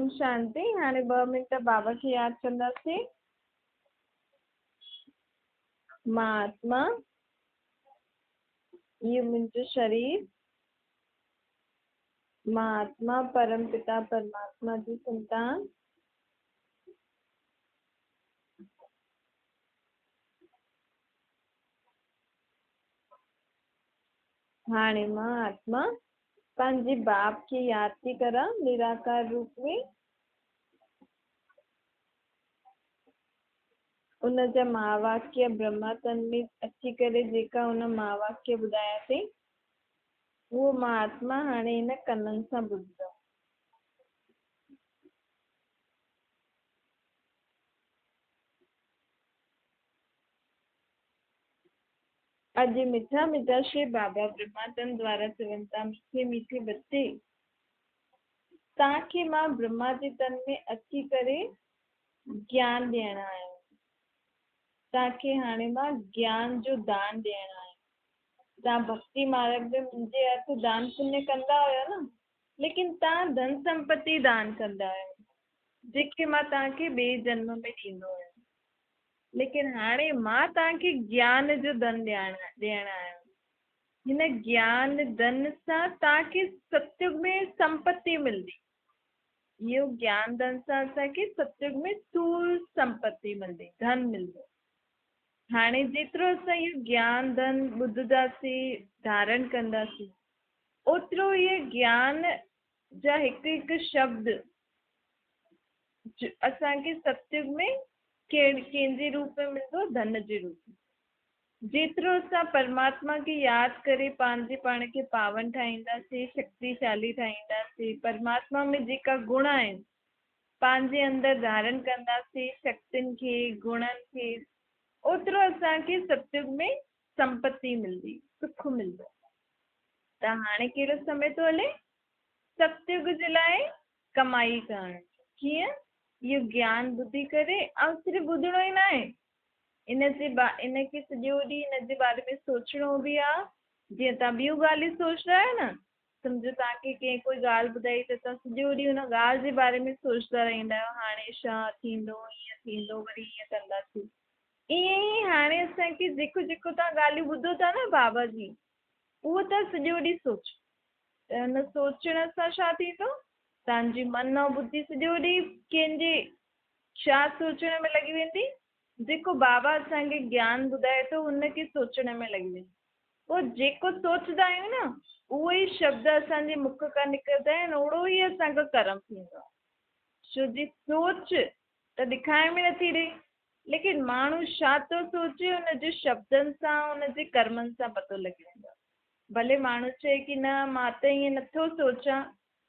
ओम शांति। हाणे 2 मिनट बाबा खे याद कंदासीं। मां आत्मा, इहो मुंहिंजो शरीर। मां आत्मा परम पिता परमात्मा जी संतान। हाणे मां आत्मा पंहिंजे बाप खे याद थी करां निराकार रूप में। उन जा महावाक्य ब्रह्मा तन में अची करे जेका उन महावाक्य ॿुधाया अथई, उहो मां आत्मा हाणे हिन कननि सां ॿुधंदो। अॼु मीठा मीठा श्री बाबा ब्रह्मा तन द्वारा चवनि था, मीठे मीठे बच्चे, तव्हांखे मां ब्रह्मा जे तन में अची करे ज्ञान ॾियण आहियां। तव्हांखे हाणे मां ज्ञान जो दान ॾियण आहियां। तव्हां भक्ति मार्ग में मुंहिंजे हथ दान पुण्य कंदा हुयो न, लेकिन तव्हां धन संपत्ति दान कंदा आहियो, जेके मां तव्हांखे ॿिए जन्म में ॾींदो आहियां। लेकिन हाणे मां तव्हांखे ज्ञान जो धन ॾियण आहियां। हिन ज्ञान धन सां तव्हांखे सत्युग में संपत्ति मिलंदी। इहो ज्ञान धन सां असांखे सत्युग में स्थूल संपत्ति मिलंदी, धन मिलंदो। हाणे जेतिरो असां इहो ज्ञान धन ॿुधंदासीं, धारण कंदासीं, ओतिरो इहे ज्ञान जा हिकु हिकु शब्द असांखे सत्युग में कंहिंजे रूप में मिलंदो, धन जे रूप में। जेतिरो असां परमात्मा खे यादि करे पंहिंजे पाण खे पावन ठाहींदासीं, शक्तिशाली ठाहींदासीं, परमात्मा में जेका गुण आहिनि पंहिंजे अंदरि धारण कंदासीं, शक्तियुनि खे गुणनि खे, ओतिरो असांखे सत्युग में संपत्ति मिलंदी, सुख मिलंदो। त हाणे कहिड़ो समय थो हले? सत्युग जे लाइ कमाई करणु। कीअं? इहो ज्ञान ॿुधी करे, ऐं सिर्फ़ु ॿुधणो ई न आहे, इनखे सॼो ॾींहुं हिन जे बारे में सोचणो बि आहे। जीअं तव्हां ॿियूं ॻाल्हियूं सोचंदा आहियो न, सम्झो तव्हांखे कंहिं कोई ॻाल्हि ॿुधाई त तव्हां सॼो ॾींहुं हुन ॻाल्हि जे बारे में सोचंदा रहंदा आहियो, हाणे छा थींदो, ईअं थींदो, वरी ईअं कंदासीं। ईअं ई हाणे असांखे जेको जेको तव्हां ॻाल्हियूं ॿुधो था न बाबा जी, उहो तव्हां सॼो ॾींहुं सोचो। त हिन सोचण सां छा थींदो? तव्हांजी मन ऐं बुद्धि सॼो ॾींहुं कंहिंजे छा सोचण में लॻी वेंदी? जेको बाबा असांखे ज्ञान ॿुधाए थो हुनखे सोचण में लॻी वेंदी। पोइ जेको सोचंदा आहियूं न, उहे ई शब्द असांजे मुख खां निकिरंदा आहिनि, ओड़ो ई असांजो कर्म थींदो आहे। छो जी सोच त ॾेखारण में नथी ॾे, लेकिन माण्हू छा थो सोचे हुनजे शब्दनि सां, हुनजे कर्मनि सां पतो लॻी वेंदो आहे। भले माण्हू चए की न मां त ईअं नथो सोचां,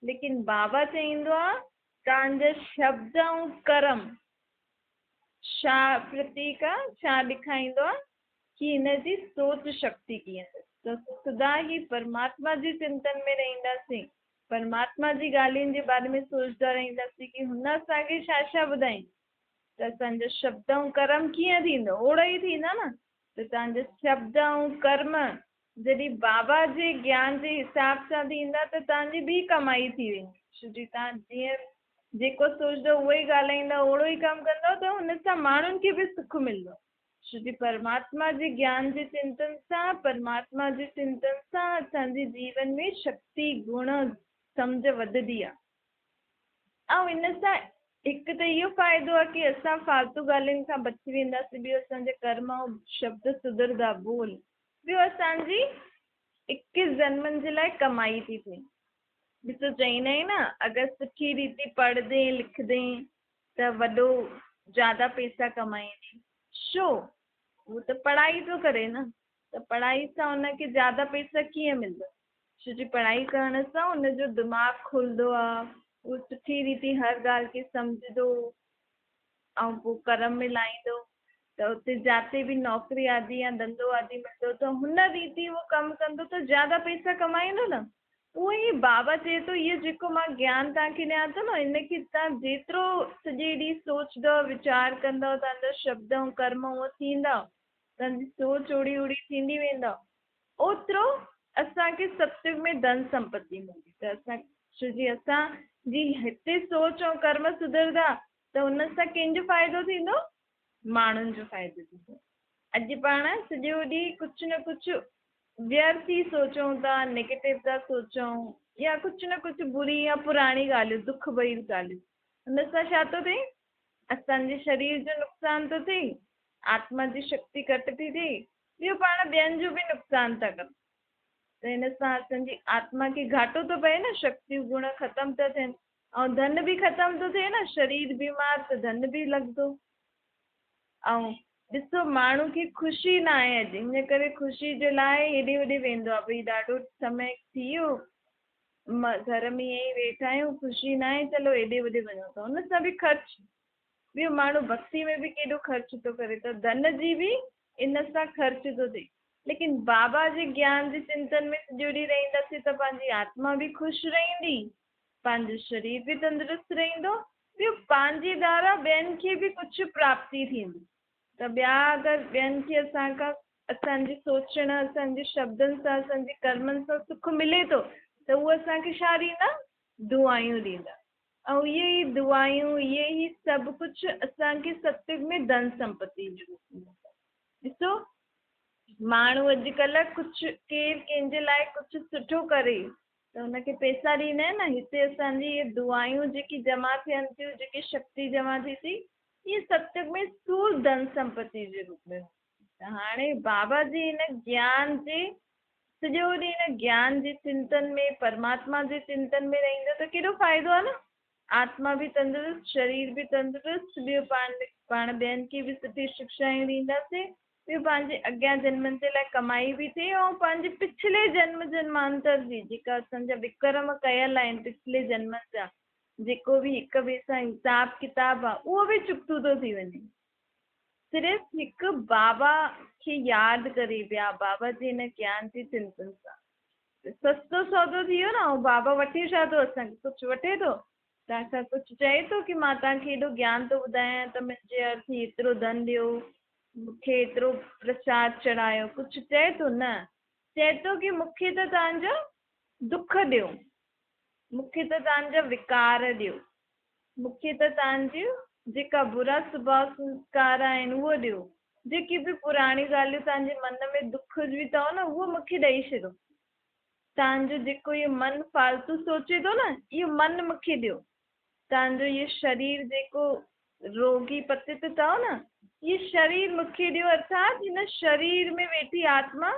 लेकिन बाबा चईंदो आहे तव्हांजा शब्द ऐं कर्म छा प्रतीक आहे, छा ॾेखारींदो आहे कि हिनजी सोच शक्ति कीअं अथसि। त सदा ही परमात्मा जी चिंतन में रहंदासीं, परमात्मा जी ॻाल्हियुनि जे बारे में सोचंदा रहंदासीं कि हुन असांखे छा छा ॿुधाईं, त असांजा शब्द ऐं कर्म कीअं थींदो? ओड़ा ई थींदा न। त तव्हांजा शब्द ऐं कर्म जॾहिं बाबा जे ज्ञान जे हिसाब सां थींदा त तव्हांजी बि कमाई थी वेंदी। छो जी तव्हां जीअं जेको सोचंदव उहो ई ॻाल्हाईंदव, ओड़ो ई कमु कंदव, त हुन सां माण्हुनि खे बि सुख मिलंदो। छो जी परमात्मा जे ज्ञान जे चिंतन सां, परमात्मा जे चिंतन सां असांजे जीवन में शक्ति गुण सम्झ वधंदी आहे। ऐं इन सां हिकु त इहो फ़ाइदो आहे कि असां फालतू ॻाल्हियुनि खां बची वेंदासीं, ॿियो असांजा कर्म ऐं शब्द सुधरंदा, बोल। ॿियो असांजी 21 जन्मनि जे लाइ कमाई थी थिए। ॾिसो चईंदा आहिनि न, अगरि सुठी रीति पढ़ंदे लिखंदे त वॾो ज़्यादा पैसा कमाईंदी। छो? उहो त पढ़ाई थो करे न, त पढ़ाई सां हुनखे ज़्यादा पैसा कीअं मिलंदो? छो जी पढ़ाई करण सां हुनजो दिमाग़ु खुलंदो आहे, उहो सुठी रीति हर ॻाल्हि खे सम्झंदो ऐं पोइ कर्म में लाहींदो। त उते जिते बि नौकिरी आदि या धंधो आदि मिलंदो त हुन रीति उहो कमु कंदो त ज़्यादा पैसा कमाईंदो न। उहो ई बाबा चए थो, इहो जेको मां ज्ञान तव्हांखे ॾियां थो न, इनखे तव्हां जेतिरो सॼे ॾींहुं सोचंदव, वीचार कंदव, तव्हांजा शब्द ऐं कर्म उहो थींदा, तव्हांजी सोच ओड़ी ओड़ी थींदी वेंदव, ओतिरो असांखे सत्युग में धन संपत्ति मिलंदी। त असां छो जी असां जी हिते सोच ऐं कर्म सुधरंदा त हुन सां कंहिंजो फ़ाइदो थींदो? माण्हुनि जो फ़ाइदो थींदो। अॼु पाण सॼो ॾींहुं कुझु न कुझु व्यर्थ ई सोचूं था, नेगेटिव था सोचूं या कुझु न कुझु बुरी या पुराणी ॻाल्हियूं, दुख भई ॻाल्हियूं, हुन सां छा थो थिए? असांजे शरीर जो नुक़सान थो थिए, आत्मा जी शक्ति घटि थी थिए, ॿियो पाण ॿियनि जो बि नुक़सान था कनि। त हिन सां असांजी आत्मा खे घाटो थो पए न, शक्तियूं गुण ख़तम था थियनि ऐं धन बि ख़तम थो थिए न, शरीर बीमार त धन बि लॻंदो। ऐं ॾिसो माण्हू खे ख़ुशी न आहे अॼु, हिन करे ख़ुशी जे लाइ हेॾे होॾे वेंदो आहे, भई ॾाढो समय थी वियो घर में ईअं ई वेठा आहियूं, ख़ुशी न आहे, चलो हेॾे होॾे वञूं था, हुन सां बि ख़र्च। ॿियो माण्हू भक्ति में बि केॾो ख़र्च थो करे, त धन जी बि इन सां ख़र्च थो थिए। लेकिन बाबा जे ज्ञान जे चिंतन में सॼो ॾींहुं रहंदासीं त पंहिंजी आत्मा बि ख़ुशि रहंदी, पंहिंजो शरीर बि तंदुरुस्तु रहंदो, ॿियो पंहिंजे द्वारा ॿियनि खे बि कुझु प्राप्ति थींदी। त ॿिया अगरि ॿियनि खे असांखां असांजे सोचण, असांजे शब्दनि सां, असांजे कर्मनि सां सुख मिले थो त उहे असांखे छा ॾींदा? दुआयूं ॾींदा। ऐं इहे ई दुआयूं, इहे ई सभु कुझु असांखे सत्युग में धन संपत्ति जो रूप में ॾिसो, माण्हू अॼुकल्ह कुझु केरु कंहिंजे लाइ कुझु सुठो करे त हुनखे पैसा ॾींदा आहिनि न। हिते असांजी इहे दुआयूं जेकी जमा थियनि थियूं, जेकी शक्ति जमा थी थी, इहे सत्युग में स्थूल धन संपत्ति जे रूप में। त हाणे बाबा जी हिन ज्ञान जे सॼो ॾींहुं हिन ज्ञान जे चिंतन में, परमात्मा जे चिंतन में रहंदो त केॾो फ़ाइदो आहे न। आत्मा बि तंदुरुस्त, शरीर बि तंदुरुस्त, ॿियो पाण ॿियनि खे बि सुठी शिक्षाऊं ॾींदासीं, ॿियो पंहिंजे अॻियां जन्मनि जे लाइ कमाई बि थिए ऐं पंहिंजे पिछले जन्म जन्मांतर जी जेका असांजा विक्रम कयल आहिनि पिछले जन्मनि जा, जेको बि हिक ॿिए सां हिसाब किताब आहे, उहो बि चुकतो थो थी वञे। सिर्फ़ु हिकु बाबा खे यादि करे पिया, बाबा जे हिन ज्ञान जे चिंतन सां सस्तो सौदो थी वियो न। ऐं बाबा वठे छा थो असांखे? कुझु वठे थो? तव्हांखां कुझु चए थो कि मां तव्हांखे एॾो ज्ञान थो ॿुधायां त मुंहिंजे अर्थ एतिरो धन ॾियो, मूंखे एतिरो प्रसाद चढ़ायो, कुझु चए थो? न, चए थो कि मूंखे त तव्हांजा दुख ॾियो, मूंखे त तव्हांजा विकार ॾियो, मूंखे त तव्हांजी जेका बुरा स्वभाव संस्कार आहिनि उहो ॾियो, जेकी बि पुराणी ॻाल्हियूं तव्हांजे मन में दुख जी अथव न, उहो मूंखे ॾेई छॾो। तव्हांजो जेको इहो मन फालतू सोचे थो न, इहो मन मूंखे ॾियो। तव्हांजो इहो शरीर जेको रोगी पतित अथव न, इहो शरीर मूंखे ॾियो। अर्थात हिन शरीर में वेठी आत्मा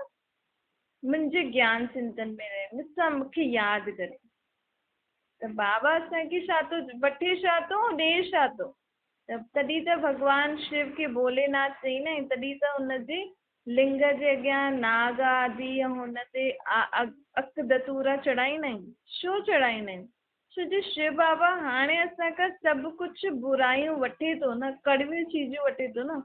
मुंहिंजे ज्ञान चिंतन में रहे, मूंसां मूंखे यादि करे। त बाबा असांखे छा थो वठे, छा थो ॾे, छा थो? त तॾहिं त भॻवानु शिव खे भोलेनाथ चईंदा आहिनि, तॾहिं त हुनजे लिंग जे अॻियां नाग आदि ऐं हुन ते अक धतूरा चढ़ाईंदा आहिनि। छो चढ़ाईंदा आहिनि? छो जो शिव बाबा हाणे असांखां सभु कुझु बुरायूं वठे थो न, कड़वियूं चीजूं वठे थो न।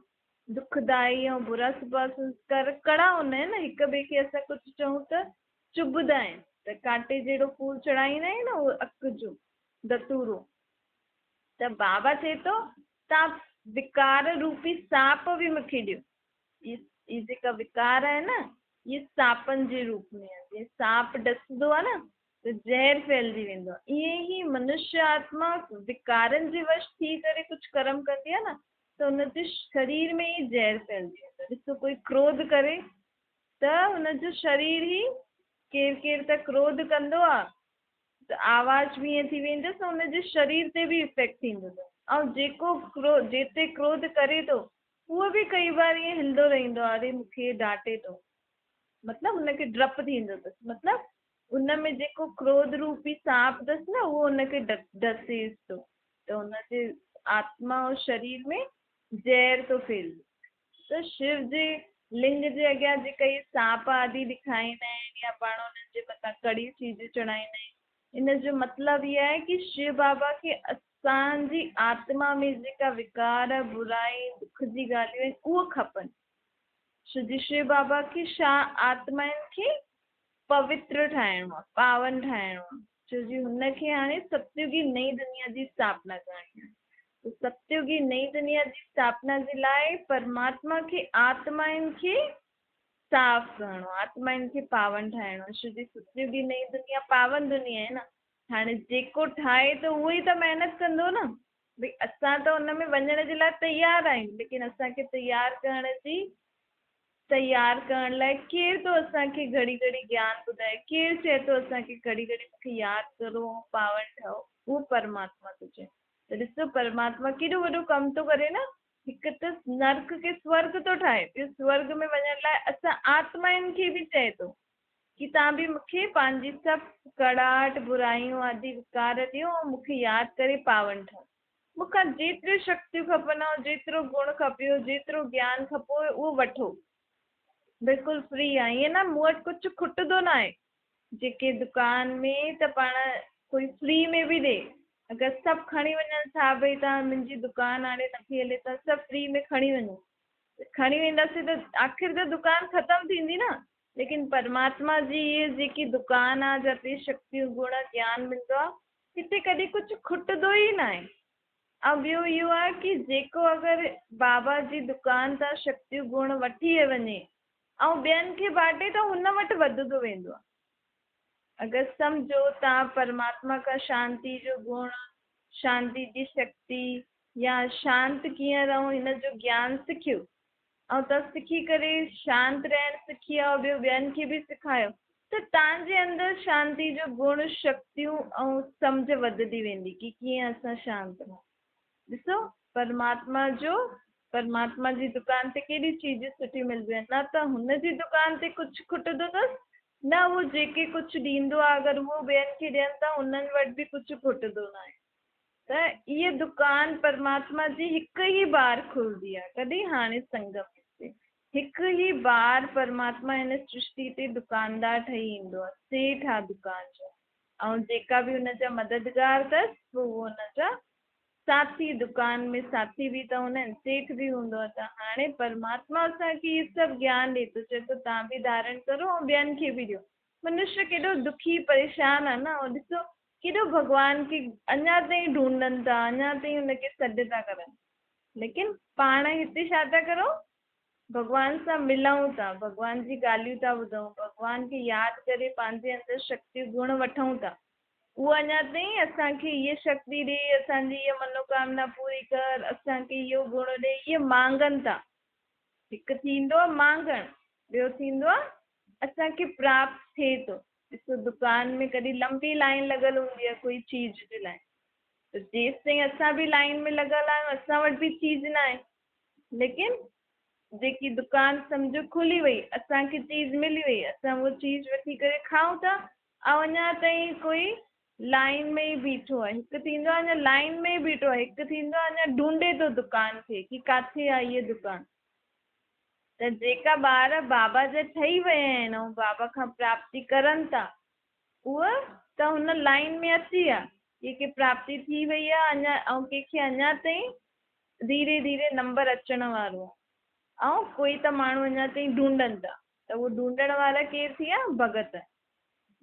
दुखदाई ऐं बुरा स्वभाव संस्कार कड़ा हूंदा आहिनि न, हिक ॿिए खे असां कुझु चऊं त चुभंदा आहिनि। त कांटे जहिड़ो फूल चढ़ाईंदा आहियूं न, उहो अक जो धतूरो। त बाबा चए थो तव्हां विकार रूपी साप बि मूंखे ॾियो। इहे जेका विकार आहे न, इहे सापनि जे रूप में आहे। जीअं साप डसंदो आहे न त ज़हर फैलिजी वेंदो आहे, ईअं ई मनुष्य आत्मा विकारनि जे वश थी करे कुझु कर्म कंदी आहे न, त हुनजे शरीर में ई ज़हर फैलिजी वेंदो आहे। ॾिसो कोई क्रोध करे त हुनजो शरीर ई, केरु केरु त क्रोध कंदो आहे त आवाज़ बि ईअं थी वेंदसि, हुनजे शरीर ते बि इफेक्ट थींदो अथव। ऐं जेको जिते क्रोध करे थो उहो बि कई बार ईअं हिलंदो रहंदो आहे, अरे मूंखे डांटे थो, मतिलबु हुनखे डपु थींदो अथसि, मतिलबु उन में जेको क्रोध रूपी सांप अथसि न, उहो हुनखे डसेसि थो, त हुनजे आत्मा ऐं शरीर में ज़हर थो फैलिजे। त शिव जे लिंग जे अॻियां जेका इहे सांप आदि ॾेखारींदा आहिनि या पाण हुननि जे मथां कड़ी चीज चढ़ाईंदा आहिनि, इन जो मतिलबु इहो आहे कि शिव बाबा खे असांजी आत्मा में जेका विकार, बुराई, दुख जी ॻाल्हियूं आहिनि उहो खपनि। छो जो शिव बाबा खे छा, आत्माउनि खे पवित्र ठाहिणो आहे, पावन ठाहिणो आहे। छो जो हुनखे हाणे सतयुगी नई दुनिया जी स्थापना करणी आहे। सतयुगी नई दुनिया जी स्थापना जे लाइ परमात्मा खे आत्माउनि खे साफ़ करणो, आत्माउनि खे पावन ठाहिणो। छो जो सतयुगी नई दुनिया पावन दुनिया आहे न। हाणे जेको ठाहे त उहो ई त महिनत कंदो न। भई असां त हुन में वञण जे लाइ तयार आहियूं, लेकिन असांखे तयार करण लाइ केरु थो असांखे घड़ी घड़ी ज्ञान ॿुधाए, केरु चए थो असांखे घड़ी घड़ी मूंखे यादि करो ऐं पावन ठहो? उहो परमात्मा थो चए। त ॾिसो परमात्मा केॾो वॾो कमु थो करे न। हिकु त नर्क खे स्वर्ग थो ठाहे पियो, स्वर्ग में वञण लाइ असां आत्माउनि खे बि चए थो कि तव्हां बि मूंखे पंहिंजी सभु कड़ाहट बुराइयूं आदि विकार ॾियो ऐं मूंखे यादि करे पावन ठहो। मूंखां जेतिरियूं शक्तियूं खपनि, जेतिरो गुण खपेव, जेतिरो ज्ञान खपेव, उहो वठो, बिल्कुलु फ्री आहे। ईअं न मूं वटि कुझु खुटंदो न आहे। जेके दुकान में त पाण कोई फ्री में बि ॾे, अगरि सभु खणी वञनि था भई तव्हां मुंहिंजी दुकानु हाणे नथी हले त सभु फ्री में खणी वञो, खणी वेंदासीं त आख़िर त दुकानु ख़तमु थींदी न। लेकिन परमात्मा जी इहे जेकी दुकानु आहे, जिते शक्तियूं गुण ज्ञान मिलंदो आहे, हिते कॾहिं कुझु खुटंदो ई न आहे। ऐं ॿियो इहो आहे कि जेको अगरि बाबा जी दुकान तां शक्तियूं गुण वठी वञे ऐं ॿियनि खे बांटे त हुन वटि वधंदो वेंदो आहे। अगरि सम्झो तव्हां परमात्मा खां शांति जो गुण, शांति जी शक्ति या शांत कीअं रहूं हिन जो ज्ञान सिखियो ऐं तव्हां सिखी करे शांत रहणु सिखी विया, ॿियो ॿियनि खे बि सेखारियो, त तव्हांजे अंदरि शांति जो गुण, शक्तियूं ऐं सम्झ वधंदी वेंदी कि कीअं असां शांत रहूं। ॾिसो परमात्मा जी दुकान ते केॾी चीज सुठी मिलंदियूं आहिनि। न त हुन जी दुकान ते कुझु खुटंदो अथसि, न उहो जेके कुझु ॾींदो आहे अगरि उहो ॿियनि खे ॾियनि था उन्हनि वटि बि कुझु खुटंदो न आहे। त इहा दुकान परमात्मा जी हिकु ई बार खुलंदी आहे। कॾहिं? हाणे संगम ते हिकु ई बार परमात्मा हिन सृष्टि ते दुकानदार ठही ईंदो आहे, सेठ आहे दुकान जो, ऐं जेका बि हुनजा मददगार अथसि उहो हुनजा साथी, दुकान में साथी बि त हूंदा आहिनि, सेठ बि हूंदो आहे। त हाणे परमात्मा असांखे इहे सभु ज्ञान ॾिए थो, चए थो तव्हां बि धारण करो ऐं ॿियनि खे बि ॾियो। मनुष्य केॾो दुखी परेशान आहे न, ऐं ॾिसो केॾो भॻवान खे अञा ताईं ढूंढनि था, अञा ताईं हुनखे सॾु था करनि, लेकिन पाण हिते छा था करूं? भॻवान सां मिलूं था, भॻवान जी ॻाल्हियूं था ॿुधूं, भॻवान खे यादि करे पंहिंजे अंदरि शक्ति गुण वठूं था। उहो अञा ताईं असांखे हीअ शक्ति ॾे, असांजी हीअ मनोकामना पूरी कर, असांखे इहो गुण ॾे, इहे मांगनि था। हिकु थींदो आहे मांगण, ॿियो थींदो आहे असांखे प्राप्त थिए थो। ॾिसो दुकान में कॾहिं लंबी लाइन लॻल हूंदी आहे कोई चीज जे लाइ, त जेसि ताईं असां बि लाइन में लॻल आहियूं असां वटि बि चीज न आहे। लेकिन जेकी दुकान सम्झो खुली वई, असांखे चीज मिली वई, असां उहो चीज वठी करे खाऊं था, ऐं अञा ताईं कोई लाइन में ई बीठो आहे। हिकु थींदो आहे अञा लाइन में ई बीठो आहे, हिकु थींदो आहे अञा ढूंढे थो दुकान खे कि किथे आहे इहा दुकान। त जेका ॿार बाबा जा ठही विया आहिनि ऐं बाबा खां प्राप्ति करनि था, उहा त हुन लाइन में अची विया, कंहिंखे प्राप्ति थी वई आहे अञा, ऐं कंहिंखे अञा ताईं धीरे धीरे नंबर अचण वारो आहे, ऐं कोई त माण्हू अञा ताईं ढूंढनि था। त उहो ढूंढण वारा केरु थी विया? भगत,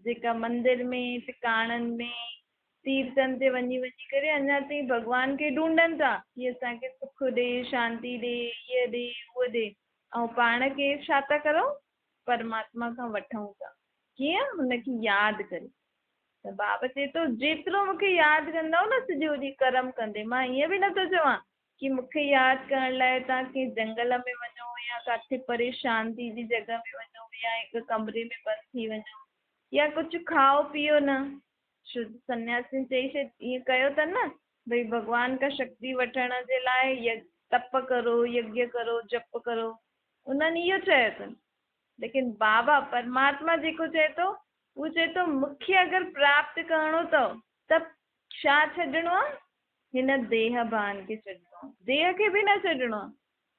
जेका मंदिर में, टिकाणनि में, तीर्थनि ते वञी वञी करे अञा ताईं भॻवान खे ढूंढनि था कि असांखे सुख ॾे, शांती ॾे, हीअ ॾे, उहो ॾे, ऐं पाण खे छा था करूं? परमात्मा खां वठूं था। कीअं? हुनखे यादि करे। त बाबा चए थो जेतिरो मूंखे यादि कंदव न सॼो ॾींहुं कर्म कंदे, मां ईअं बि नथो चवां कि मूंखे यादि करण लाइ तव्हां कंहिं जंगल में वञो या किथे परे शांति जी जॻह में वञो या हिकु कमरे में बंदि थी वञो या कुझु खाओ पीओ न। सन्यासी चई ईअं कयो अथनि न, भई भॻवान खां शक्ति वठण जे लाइ तप करो, यज्ञ करो, जप करो, उन्हनि इहो चयो अथनि। लेकिन बाबा परमात्मा जेको चए थो, उहो चए थो मूंखे अगरि प्राप्त करिणो अथव त छा छॾिणो आहे? हिन देह भान खे छॾिणो आहे। देह खे बि न छॾिणो आहे,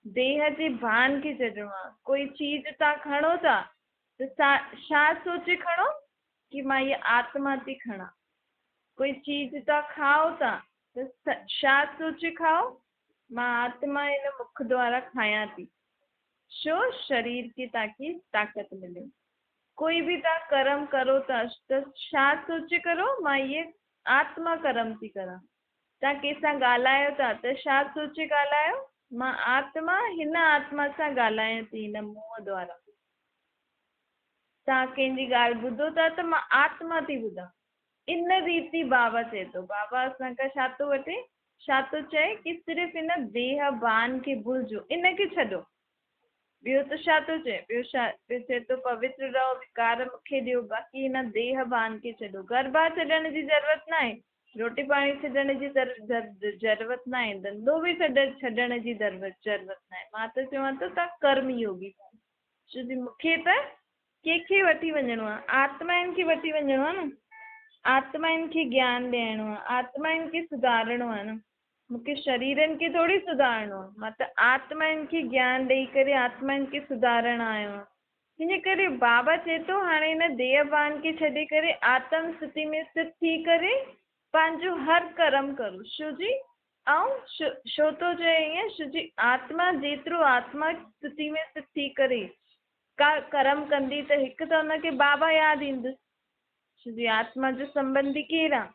देह जे भान खे छॾिणो आहे। कोई चीज तव्हां खणो था त छा सोचे खणो कि मां इहा आत्मा थी खणां। कोई चीज तव्हां खाओ था त छा सोचे खाओ? मां आत्मा हिन मुख द्वारा खायां थी, छो? शरीर खे ताकि ताक़त मिले। कोई बि तव्हां कर्म करो था त छा सोचे करो? मां इहे आत्मा कर्म थी करां। तव्हां कंहिंसां ॻाल्हायो था त छा सोचे ॻाल्हायो? मां आत्मा हिन आत्मा सां ॻाल्हायां थी, हिन मुंहं द्वारा। तव्हां कंहिंजी ॻाल्हि ॿुधो था त मां आत्मा थी ॿुधां, इन रीति बाबा चए थो। बाबा असांखां छा थो वठे, छा थो चए कि सिर्फ़ु इन देह भान खे भुलिजो, इन खे छॾो। ॿियो त छा थो चए, ॿियो चए थो पवित्र रहो, विकार मूंखे ॾियो, बाक़ी हिन देह भान खे छॾो। घर बार छॾण जी ज़रूरत न आहे, रोटी पाणी छॾण जी ज़रूरत न आहे, धंधो बि छॾण जी ज़रूरत न आहे। मां त चवां थो तव्हां कर्म योगी ठहो। छो जी मूंखे त कंहिंखे वठी वञिणो आहे, आत्माउनि खे वठी वञिणो आहे न, आत्माउनि खे ज्ञान ॾियणो आहे, आत्माउनि खे सुधारणो आहे न। मूंखे शरीरनि खे थोड़ी सुधारणो आहे, मां त आत्माउनि खे ज्ञान ॾेई करे आत्माउनि खे सुधारण आयो आहियां। हिन करे बाबा चए थो हाणे हिन देह भान खे छॾे करे आत्म स्थिति में स्थित थी करे पंहिंजो हर कर्म करो। छो जी ऐं छो थो चए ईअं, छो जी आत्मा जेतिरो आत्मा स्थिति में स्थित थी करे का कर्म कंदी त हिकु त हुनखे बाबा यादि ईंदुसि। छो जी आत्मा जो संबंधी केरु आहे,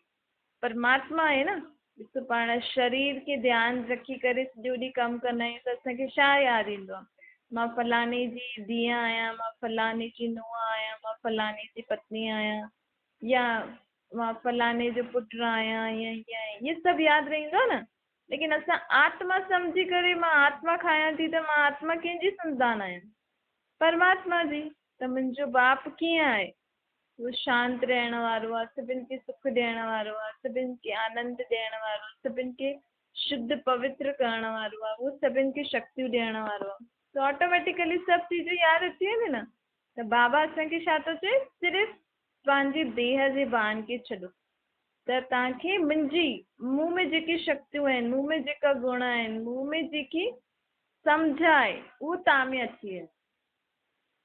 परमात्मा आहे न। ॾिसो पाण शरीर खे ध्यानु रखी करे सॼो ॾींहुं कमु कंदा आहियूं त असांखे छा यादि ईंदो आहे, मां फलाणे जी धीअ आहियां, मां फलाणे जी नुंहुं आहियां, मां फलाणे जी पत्नी आहियां, या मां फलाणे जो पुटु आहियां, या इहे सभु यादि रहंदो न। लेकिन असां आत्मा सम्झी करे मां आत्मा खायां थी त मां आत्मा कंहिंजी संतान आहियां, परमात्मा जी। त मुंहिंजो बाप कीअं आहे, वो शांति रहण वारो आहे, सभिनि खे सुख ॾियण वारो आहे, सभिनि खे आनंद ॾियण वारो आहे, सभिनि खे शुद्ध पवित्र करण वारो आहे, वो सभिनि खे शक्तियूं ॾियण वारो आहे। त ऑटोमेटिकली सभु चीज़ूं यादि अची वेंदियूं न। त बाबा असांखे छा थो चए, सिर्फ़ु पंहिंजी देह जे भान खे छॾो, त तव्हांखे मुंहिंजी मूं में जेकी शक्तियूं आहिनि, मूं में जेका गुण आहिनि, मूं में जेकी सम्झ आहे, उहो तव्हां में अची वेंदी।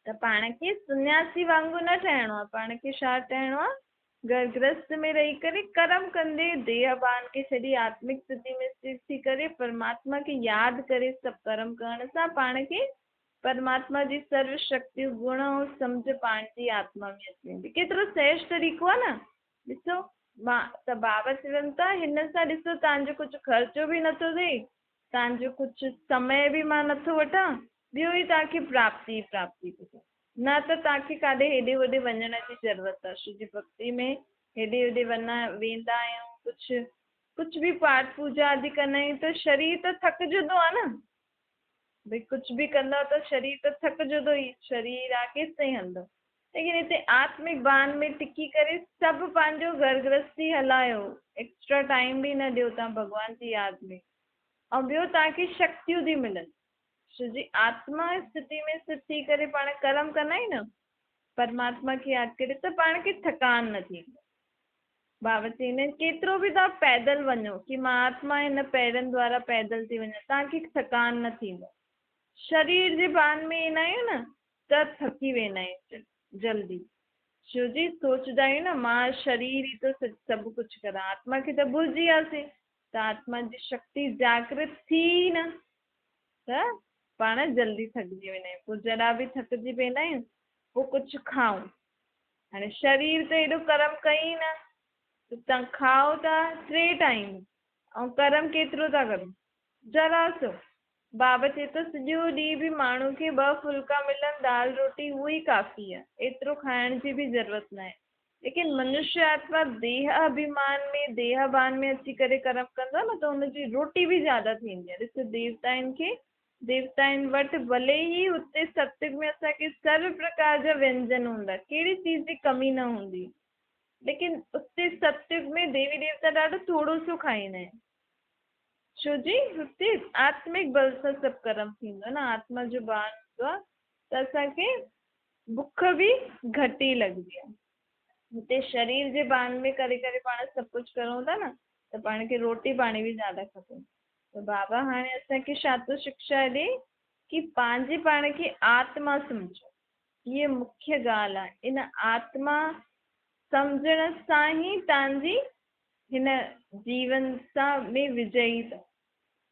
त पाण खे सन्यासी वांगुरु न ठहिणो आहे, पाण खे छा ठहिणो आहे, घर गृहस्थ में रही करे कर्म कंदे देह भान खे छॾी आत्मिक स्थिति में स्थित थी करे परमात्मा खे यादि करे सभु कर्म करण सां पाण खे परमात्मा जी सर्व शक्तियूं गुण ऐं सम्झ पाण जी आत्मा में अची वेंदी। केतिरो सहज तरीक़ो आहे न। ॾिसो मां त बाबा चवनि था हिन सां ॾिसो तव्हांजो कुझु ख़र्चो बि नथो थिए, तव्हांजो कुझु समय बि मां नथो वठां, ॿियो ई तव्हांखे प्राप्ति थी थिए। न त तव्हांखे काॾे हेॾे होॾे वञण जी ज़रूरत आहे। छो जी भक्ति में हेॾे होॾे वेंदा आहियूं, कुझु बि पाठ पूजा आदि कंदा आहियूं त शरीर त थकिजंदो आहे न। भई कुझु बि कंदा त शरीर त थकिजंदो ई, शरीर आहे केसि ताईं हलंदो। लेकिन हिते आत्मिक भान में टिकी करे सभु पंहिंजो घर गृहस्थी हलायो, एक्स्ट्रा टाइम बि न ॾियो तव्हां भॻवान जी यादि में। ऐं ॿियो तव्हांखे शक्तियूं थी मिलनि। छो जी आत्मा स्थिति में स्थित थी करे पाण कर्म कंदा आहियूं न, परमात्मा खे यादि करे, त पाण खे थकान न थींदी। बाबा चवंदा आहिनि केतिरो बि तव्हां पैदल वञो, कि मां आत्मा हिन पैरनि द्वारा पैदल थी वञा, तव्हांखे थकान न थींदो। शरीर जे भान में ईंदा आहियूं न त थकी वेंदा आहियूं जल्दी। छो जी सोचंदा आहियूं न मां शरीर ई तो सभु कुझु करां, आत्मा खे त भुलिजी वियासीं। त आत्मा जी शक्ति जागृत थी न, त पाण जल्दी थकिजी वेंदा आहियूं। पोइ जरा बि थकिजी पवंदा आहियूं, पोइ कुझु खाऊं। हाणे शरीर त हेॾो कर्म कई न, त तव्हां खाओ था 3 टाइम ऐं कर्म केतिरो था करो, जरा सो। बाबा चए थो सॼो ॾींहुं बि माण्हू खे 2 फुल्का मिलनि, दाल रोटी, उहो ई काफ़ी आहे, एतिरो खाइण जी बि ज़रूरत न आहे। लेकिन मनुष्य आत्मा देह अभिमान में देह भान में अची करे कर्म कंदो न, त हुनजी रोटी बि ज़्यादा थींदी आहे। ॾिसो देवताउनि वटि भले ई हुते सत्संग में असांखे सर्व प्रकार जा व्यंजन हूंदा, कहिड़ी चीज़ जी कमी न हूंदी, लेकिन उते सत्संग में देवी देवता ॾाढो थोरो सो खाईंदा आहिनि। छो जी हुते आत्मिक बल सां सभु कर्म थींदो न, आत्मा जो भान हूंदो आहे, त असांखे बुख बि घटि ई लॻंदी आहे। हिते शरीर जे भान में करे करे पाण सभु कुझु करूं था न, त पाण खे रोटी पाणी बि ज़्यादा खपे। त बाबा हाणे असांखे छा थो शिक्षा ॾे कि पंहिंजे पाण खे आत्मा सम्झो, इहा मुख्य ॻाल्हि आहे। इन आत्मा सम्झण सां ई तव्हांजी हिन जीवन सां में विजयी अथव।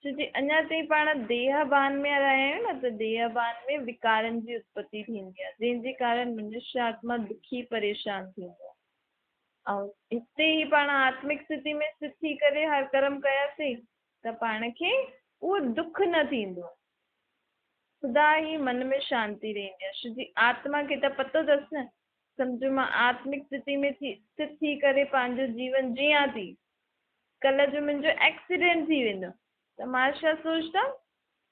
छो जी अञा ताईं पाण देह भान में रहिया आहियूं न, त देह भान में विकारनि जी उत्पत्ति थींदी आहे, जंहिंजे कारण मनुष्य आत्मा दुखी परेशान थींदो आहे। ऐं हिते ई पाण आत्मिक स्थिति में स्थित थी करे हर कर्म कयासीं त पाण खे उहो दुख न थींदो आहे, सदा ई मन में शांती रहंदी आहे। छो जी आत्मा खे त पतो अथसि न सम्झो मां आत्मिक स्थिति में स्थित थी करे पंहिंजो जीवन जियां थी, कल्ह जो मुंहिंजो एक्सीडेंट थी वेंदो त मां छा सोचंदमि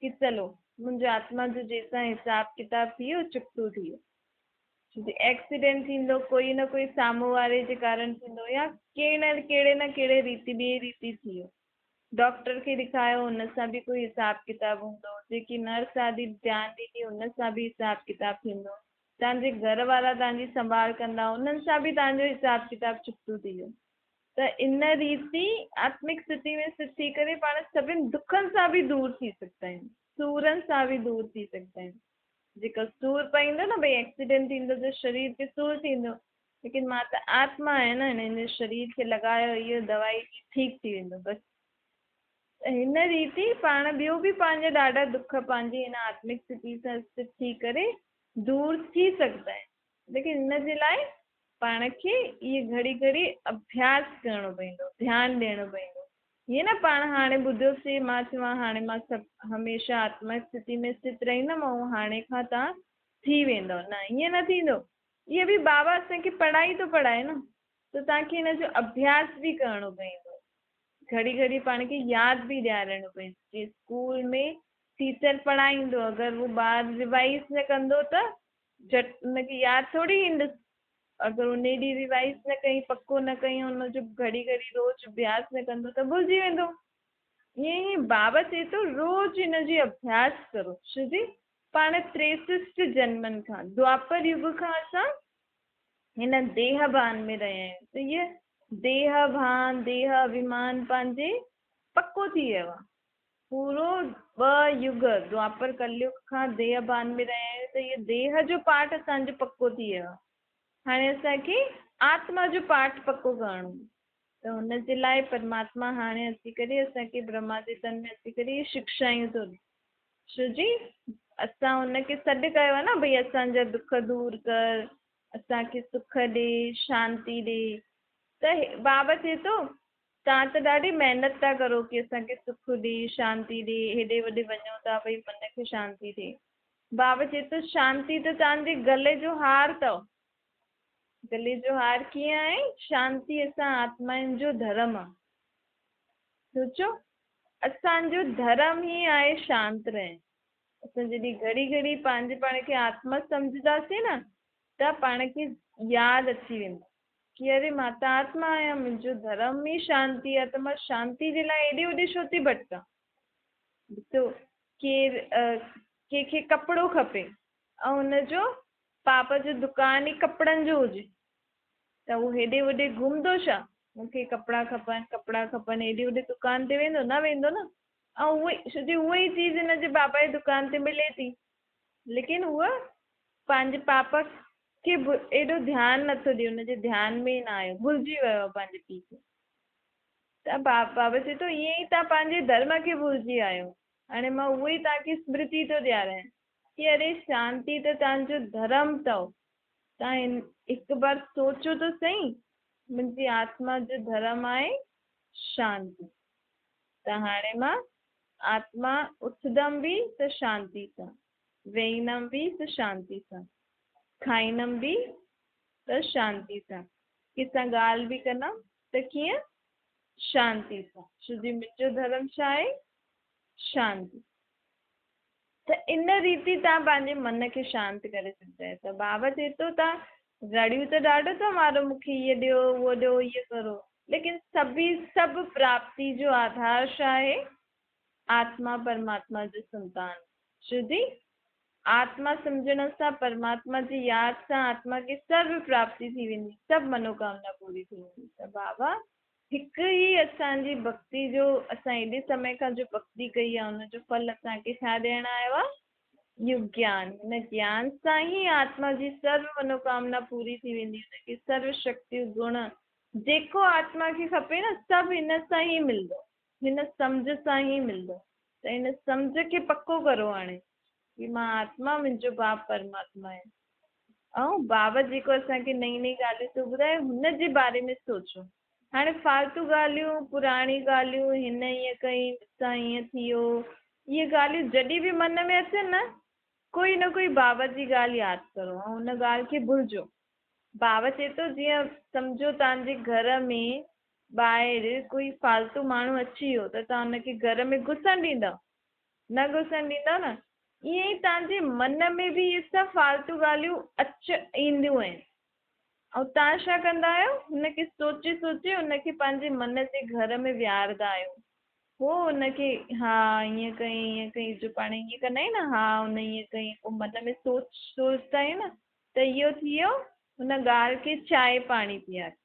कि चलो मुंहिंजो आत्मा जो जंहिंसां हिसाब किताब थी वियो चुकतो थी वियो। एक्सीडेंट थींदो कोई न कोई साम्हूं वारे जे कारण थींदो या कहिड़े न कहिड़े रीति ॿिए रीति थी वियो। डॉक्टर खे ॾेखारियो हुन सां बि कोई हिसाब किताब हूंदो, जेकी नर्स आदि ध्यानु ॾींदी हुन सां बि हिसाब किताब थींदो, तव्हांजे घर वारा तव्हांजी संभाल कंदा उन्हनि सां बि तव्हांजो हिसाब किताब चुकतो थी वियो। त इन रीति आत्मिक स्थिति में स्थित थी करे पाण सभिनि दुखनि सां बि दूर थी सघंदा आहियूं, सूरनि सां बि दूर थी सघंदा आहियूं। जेको सूरु पईंदो न भई एक्सीडेंट थींदो त शरीर खे सूरु थींदो, लेकिन मां त आत्मा आहियां न हिन शरीर खे लॻायो इहो दवाई ठीकु थी वेंदो बसि। हिन रीति पाण ॿियो बि पंहिंजा ॾाढा दुख पंहिंजी हिन आत्मिक स्थिति सां स्थित थी करे दूर थी सघंदा आहिनि, लेकिन हिन जे लाइ पाण खे इहे घड़ी घड़ी अभ्यास करणो पवंदो, ध्यानु ॾियणो पवंदो। हीअं न पाण हाणे ॿुधियोसीं मां चवां हाणे मां सभु हमेशह आत्मिक स्थिति में स्थित रहंदमि ऐं हाणे खां तव्हां थी वेंदव, न ईअं न थींदो। इहे बि बाबा असांखे पढ़ाई थो पढ़ाए न, त तव्हांखे हिन जो अभ्यास बि करणो पवंदो, घड़ी घड़ी पाण खे यादि बि ॾियारणो पवंदो। जीअं स्कूल में टीचर पढ़ाईंदो, अगरि उहो ॿार रिवाइज़ न कंदो त झटि हुनखे यादि थोरी ईंदुसि, अगरि उन ॾींहुं रिवाइज़ न कई पको न कई हुनजो घड़ी घड़ी रोज़ु अभ्यास न कंदो त भुलिजी वेंदो। ईअं ई बाबा चए थो रोज़ु हिन जी अभ्यास करो। छोजी पाण 63 जन्मनि खां द्वापर युग खां असां हिन देह भान में रहिया आहियूं, त इहे देह भान देह अभिमान पंहिंजे पको थी वियो आहे। पूरो 2 युग द्वापर कलयुग खां देह भान में रहिया आहियूं त इहो देह जो पाठ असांजो पको थी वियो आहे। हाणे असांखे आत्मा जो पाठ पको करणो, त हुन जे लाइ परमात्मा हाणे अची करे असांखे ब्रह्मा जे तन में अची करे इहे शिक्षायूं थो ॾे। छोजी असां हुनखे सॾु कयो आहे न भई असांजा दुख दूर कर, असांखे सुख ॾे, शांती ॾे। त बाबा चए थो तव्हां त ॾाढी महिनत था करो की असांखे सुख ॾे, शांती ॾे, हेॾे होॾे वञो था भई मन खे शांती थिए। बाबा चए थो शांती त तव्हांजे गले जो हार अथव। गले जो हार कीअं आहे? शांती असां आत्माउनि जो धर्म आहे। सोचो असांजो धर्म ई आहे शांत रहण। असां जॾहिं घड़ी घड़ी पंहिंजे पाण खे आत्मा सम्झंदासीं न त पाण खे यादि अची वेंदो कि अरे मां त आत्मा आहियां, मुंहिंजो धर्म ई शांती आहे, त मां शांती जे लाइ हेॾे होॾे छो थी भटकां। ॾिसो कंहिंखे कपिड़ो खपे ऐं हुनजो पापा जो दुकानु ई कपिड़नि जो हुजे त उहो हेॾे होॾे घुमंदो छा? मूंखे कपिड़ा खपनि हेॾे होॾे दुकान ते वेंदो न वेंदो न। ऐं उहा ई चीज़ हिनजे पापा जी दुकान ते मिले थी, लेकिन उहा पंहिंजे पापा खे एॾो ध्यानु नथो ॾिए, हुनजे ध्यान में ई न आयो, भुलिजी वियो आहे पंहिंजे पीउ खे। त बाबा चए थो ईअं ई तव्हां पंहिंजे धर्म खे भुलिजी आहियो। हाणे मां उहो ई तव्हांखे स्मृति थो ॾियारायां कि अरे शांती त तव्हांजो धर्म अथव। तव्हां हिकु बार सोचो त सही, मुंहिंजी आत्मा जो धर्म आहे शांती। त हाणे मां आत्मा उथंदमि बि त शांती सां, वेहींदमि बि त शांती सां, खाईंदमि बि त शांती सां, कंहिंसां ॻाल्हि बि कंदमि त कीअं? शांती सां। छोजी मुंहिंजो धर्म छा आहे? शांती। त इन रीति तव्हां पंहिंजे मन खे शांत करे सघंदा आहियो। त बाबा चए थो तव्हां घड़ियूं त ॾाढो था मारो, मूंखे हीअ ॾियो उहो ॾियो हीअ करो, लेकिन सभु प्राप्ति जो आधार छा आहे? आत्मा परमात्मा जो संतान। छोजी आत्मा सम्झण सां, परमात्मा जी यादि सां आत्मा खे सर्व प्राप्ति थी वेंदी, सभु मनोकामना पूरी थी वेंदी। त बाबा हिकु ई असांजी भक्ति जो, असां हेॾे समय खां जो भक्ति कई आहे हुनजो फल असांखे छा ॾियणु आयो आहे? युग ज्ञान। हिन ज्ञान सां ई आत्मा जी सर्व मनोकामना पूरी थी वेंदी, हुनखे सर्व शक्ति गुण जेको आत्मा खे खपे न सभु हिन सां ई मिलंदो, हिन सम्झ सां ई मिलंदो। त हिन सम्झ खे पको करो हाणे कि मां आत्मा, मुंहिंजो बाप परमात्मा आहे। ऐं बाबा जेको असांखे नई नई ॻाल्हियूं थो ॿुधाए हुन जे बारे में सोचो। हाणे फालतू ॻाल्हियूं, पुराणी ॻाल्हियूं, हिन ईअं कई मूंसां ईअं थी वियो, इहे ॻाल्हियूं जॾहिं बि मन में अचनि न कोई न कोई बाबा जी ॻाल्हि यादि करो ऐं हुन ॻाल्हि खे भुलिजो। भाव चए थो जीअं सम्झो तव्हांजे घर में ॿाहिरि कोई फालतू माण्हू अची वियो त तव्हां हुनखे घर में घुसण ॾींदव? न घुसण ॾींदव न। ईअं ई तव्हांजे मन में बि इहे सभु फालतू ॻाल्हियूं ईंदियूं आहिनि ऐं तव्हां छा कंदा आहियो, हुनखे सोचे सोचे हुनखे पंहिंजे मन जे घर में विहारंदा आहियो। पोइ हुनखे हा ईअं कई ईअं कई जो पाण ईअं कंदा आहियूं न, हा हुन ईअं कई, पोइ मन में सोचंदा आहियूं न त इहो थी वियो हुन ॻाल्हि खे चांहि पाणी पीआरे।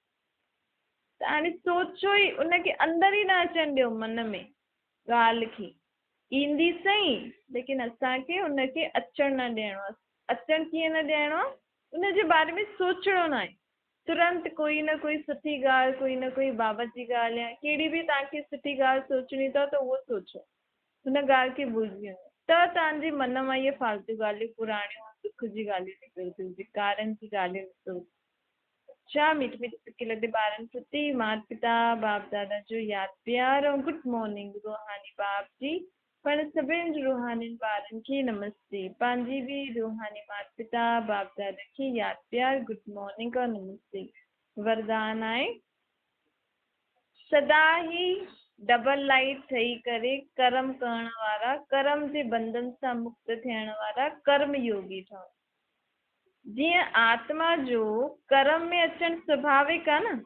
त हाणे सोचो ई उनखे अंदरि ई न अचणु ॾियो मन में ॻाल्हि खे, ईंदी सही लेकिन असांखे हुनखे अचणु न ॾियणो आहे। अचणु कीअं न ॾियणो आहे, उनजे बारे में सोचणो न आहे। तुरंत कोई न कोई सुठी ॻाल्हि, कोई न कोई बाबा जी ॻाल्हि या कहिड़ी बि तव्हांखे सुठी ॻाल्हि सोचणी अथव त उहो सोचो, हुन ॻाल्हि खे भुलिजी वञो त तव्हांजे मन मां इहे फालतू ॻाल्हियूं पुराणियूं दुख जी ॻाल्हियूं निकिरंदियूं, विकारनि जी ॻाल्हियूं निकिरंदियूं। अच्छा मीठी मीठी सिके लॾे ॿारनि प्रति माता पिता बाप दादा जो यादि प्यार ऐं गुड मॉर्निंग रूहानी बाप जी। पर सभिनि रूहानी ॿारनि खे नमस्ते। पंहिंजी बि रूहानी माता पिता बाप दादा खे यादि प्यार गुड मॉर्निंग और नमस्ते। वरदान आहे सदा ई डबल लाइट ठही करे कर्म करण वारा, कर्म जे बंधन सां मुक्त थियण वारा कर्म योगी ठहो। जीअं आत्मा जो कर्म में अचणु स्वाभाविक आहे न,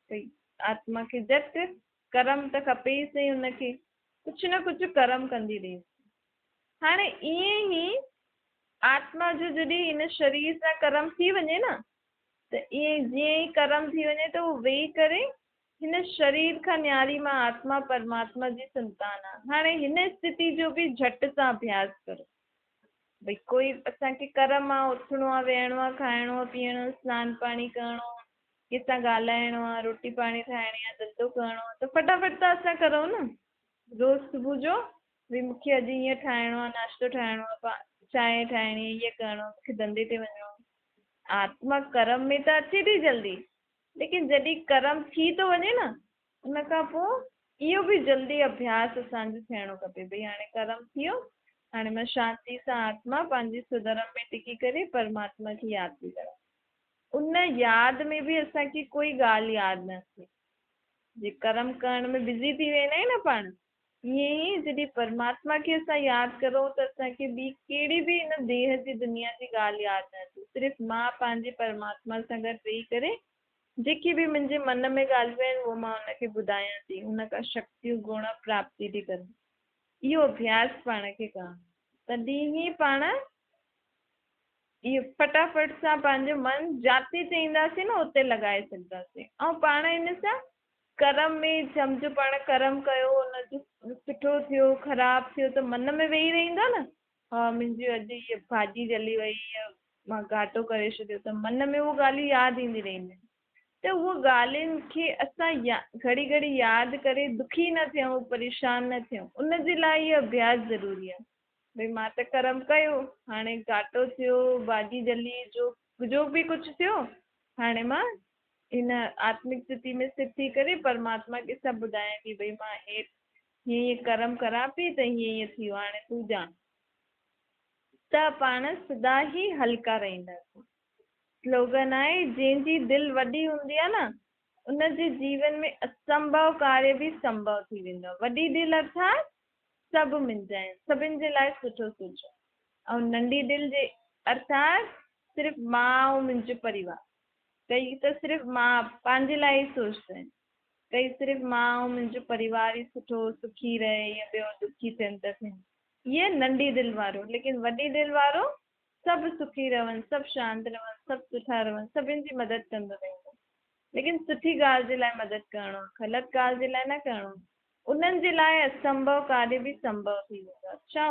भई आत्मा खे झटि कर्म त खपे ई सही, हुनखे कुझु न कुझु कर्म कंदी रहे। हाणे ईअं ई आत्मा जो जॾहिं हिन शरीर सां कर्म थी वञे न त ईअं जीअं ई कर्म थी वञे त उहो वेही करे हिन शरीर खां न्यारी मां आत्मा परमात्मा जी संतान आहे। हाणे हिन स्थिति जो बि झटि सां अभ्यास करो। भई कोई असांखे कर्म आहे, उथिणो आहे, वेहणो आहे, खाइणो आहे, पीअणो आहे, सनानु पाणी करिणो आहे, कंहिंसां ॻाल्हाइणो आहे, रोटी पाणी ठाहिणी आहे, धंधो करिणो आहे, त फटाफट त असां करूं न। रोज़ु सुबुह जो भई मूंखे अॼु ईअं ठाहिणो आहे, नाश्तो ठाहिणो आहे, चांहि ठाहिणी आहे, ईअं करिणो आहे, मूंखे धंधे ते वञिणो आहे। आत्मा कर्म में त अचे थी जल्दी, लेकिन जॾहिं कर्म थी थो वञे न उन खां पोइ इहो बि जल्दी अभ्यास असांजो थियणो खपे। भई हाणे कर्म थी वियो, हाणे मां शांती सां आत्मा पंहिंजे सुधरम में टिकी करे परमात्मा खे यादि थी करां। उन यादि में बि असांखे कोई ॻाल्हि यादि न थिए। जे कर्म करण में बिज़ी थी वेंदा आहियूं न पाण, ईअं ई जॾहिं परमात्मा खे असां यादि करूं त असांखे ॿी कहिड़ी बि हिन देह जी दुनिया जी ॻाल्हि यादि न अचे। सिर्फ़ु मां पंहिंजे परमात्मा सां गॾु वेही करे जेकी बि मुंहिंजे मन में ॻाल्हियूं आहिनि उहो मां हुनखे ॿुधायां थी, हुन खां शक्तियूं गुण प्राप्ति थी कनि। इहो अभ्यास पाण खे करणु, तॾहिं ई पाण इहो फटाफट सां पंहिंजो मन जाते चईंदासीं न उते लॻाए सघंदासीं। ऐं पाण हिन सां कर्म में सम्झो पाण कर्म कयो, हुनजो सुठो थियो ख़राबु थियो त मन में वेही रहंदो न, हा मुंहिंजी अॼु हीअ भाॼी जली वई या मां घाटो करे छॾियो, त मन में उहो ॻाल्हियूं यादि ईंदी रहंदियूं। त उहो ॻाल्हियुनि खे असां घड़ी घड़ी यादि करे दुखी न थियूं, परेशान न थियूं, उनजे लाइ इहो अभ्यास ज़रूरी आहे। भई मां त कर्म कयो, हाणे घाटो थियो, भाॼी जली, जो बि कुझु थियो, हाणे मां हिन आत्मिक स्थिति में स्थित थी करे परमात्मा खे सभु ॿुधायां थी भई मां हीअं हीअं कर्म करां पई त हीअं हीअं थियो, हाणे तूं ॼाण। त पाण सदा ई हल्का रहंदासीं। स्लोगन आहे जंहिंजी दिलि वॾी हूंदी आहे न उनजे जीवन में असंभव कार्य बि संभव थी वेंदो आहे। वॾी दिलि अर्थात सभु मुंहिंजा आहिनि, सभिनि जे लाइ सुठो सोचो। ऐं नंढी दिलि जे अर्थात सिर्फ़ु मां ऐं मुंहिंजो परिवार, कई त सिर्फ़ु मां पंहिंजे लाइ ई सोचंदा आहिनि, कई सिर्फ़ु मां ऐं मुंहिंजो परिवार ई सुठो सुखी रहे या ॿियो दुखी थियनि त थियनि, इहे नंढी दिलि वारो। लेकिन वॾी दिलि वारो सभु सुखी रहनि, सभु शांति रहनि, सभु सुठा रहनि, सभिनि जी मदद कंदो रहंदो। लेकिन सुठी ॻाल्हि जे लाइ मदद करणो आहे, ग़लति ॻाल्हि जे लाइ न करणो। उन्हनि जे लाइ असंभव कार्य बि संभव थी वेंदो आहे।